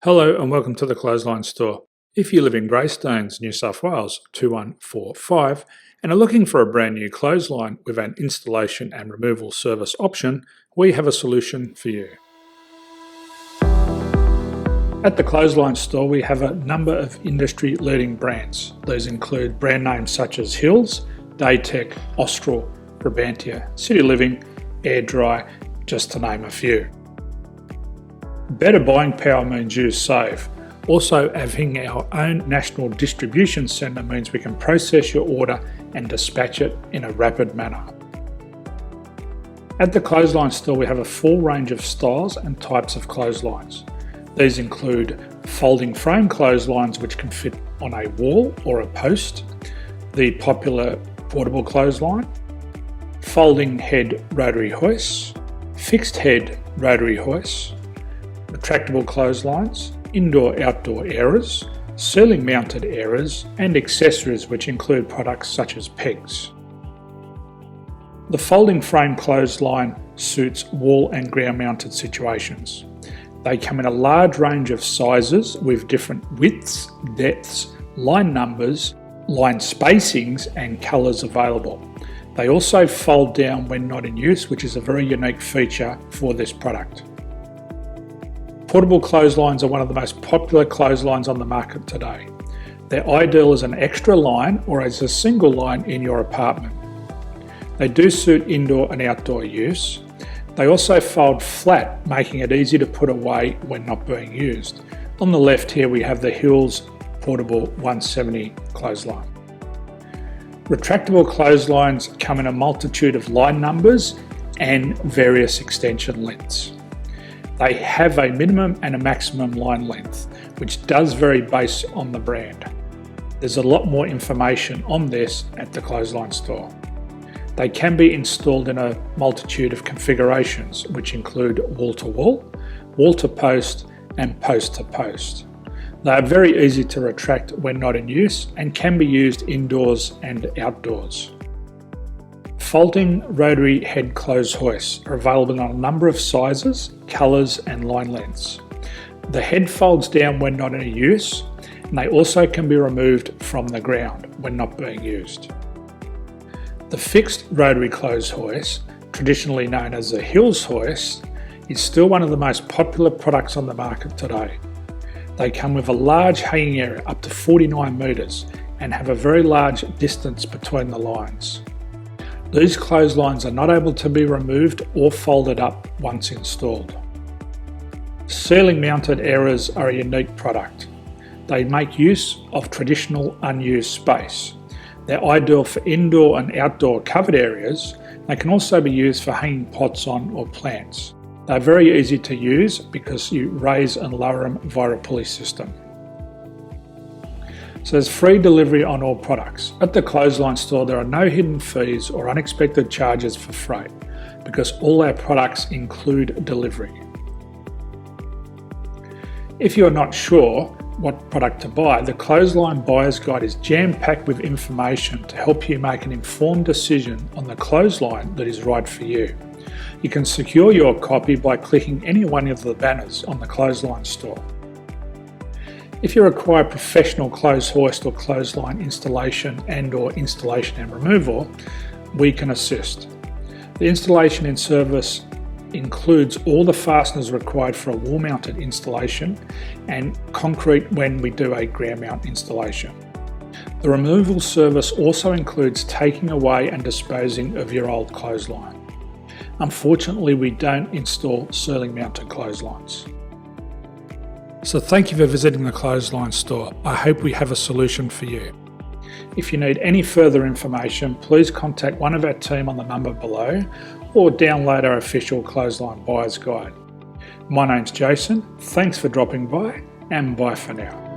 Hello and welcome to the Clothesline Store. If you live in Greystanes, New South Wales 2145 and are looking for a brand new clothesline with an installation and removal service option, we have a solution for you. At the Clothesline Store we have a number of industry leading brands. These include brand names such as Hills, Daytech, Austral, Brabantia, City Living, Air Dry, just to name a few. Better buying power means you save. Also, having our own national distribution centre means we can process your order and dispatch it in a rapid manner. At the Clothesline Store we have a full range of styles and types of clotheslines. These include folding frame clotheslines which can fit on a wall or a post, the popular portable clothesline, folding head rotary hoists, fixed head rotary hoists, retractable clotheslines, indoor-outdoor airers, ceiling-mounted airers, and accessories which include products such as pegs. The folding frame clothesline suits wall and ground-mounted situations. They come in a large range of sizes with different widths, depths, line numbers, line spacings, and colours available. They also fold down when not in use, which is a very unique feature for this product. Portable clotheslines are one of the most popular clotheslines on the market today. They're ideal as an extra line or as a single line in your apartment. They do suit indoor and outdoor use. They also fold flat, making it easy to put away when not being used. On the left here we have the Hills Portable 170 clothesline. Retractable clotheslines come in a multitude of line numbers and various extension lengths. They have a minimum and a maximum line length, which does vary based on the brand. There's a lot more information on this at the Clothesline Store. They can be installed in a multitude of configurations, which include wall-to-wall, wall-to-post, and post-to-post. They are very easy to retract when not in use and can be used indoors and outdoors. Folding rotary head clothes hoists are available in a number of sizes, colours and line lengths. The head folds down when not in use, and they also can be removed from the ground when not being used. The fixed rotary clothes hoist, traditionally known as the Hills hoist, is still one of the most popular products on the market today. They come with a large hanging area up to 49 metres and have a very large distance between the lines. These clotheslines are not able to be removed or folded up once installed. Ceiling mounted airers are a unique product. They make use of traditional unused space. They're ideal for indoor and outdoor covered areas. They can also be used for hanging pots on or plants. They're very easy to use because you raise and lower them via a pulley system. So there's free delivery on all products. At the Clothesline Store there are no hidden fees or unexpected charges for freight because all our products include delivery. If you're not sure what product to buy, the Clothesline Buyer's Guide is jam-packed with information to help you make an informed decision on the clothesline that is right for you. You can secure your copy by clicking any one of the banners on the Clothesline Store. If you require professional clothes hoist or clothesline installation and/or installation and removal, we can assist. The installation and service includes all the fasteners required for a wall-mounted installation and concrete when we do a ground mount installation. The removal service also includes taking away and disposing of your old clothesline. Unfortunately, we don't install ceiling-mounted clotheslines. So thank you for visiting the Clothesline Store. I hope we have a solution for you. If you need any further information, please contact one of our team on the number below or download our official Clothesline Buyer's Guide. My name's Jason, thanks for dropping by and bye for now.